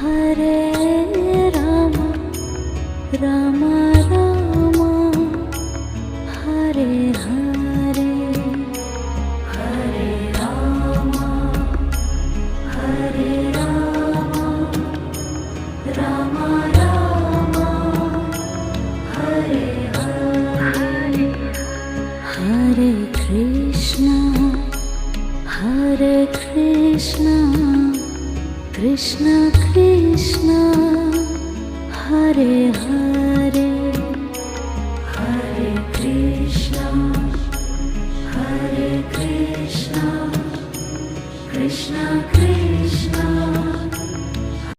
Hare Ram Ram Ram Hare Hare Hare Ram Ram Ram Hare Hare Hare Krishna Krishna Krishna Hare Hare Hare Krishna Krishna Krishna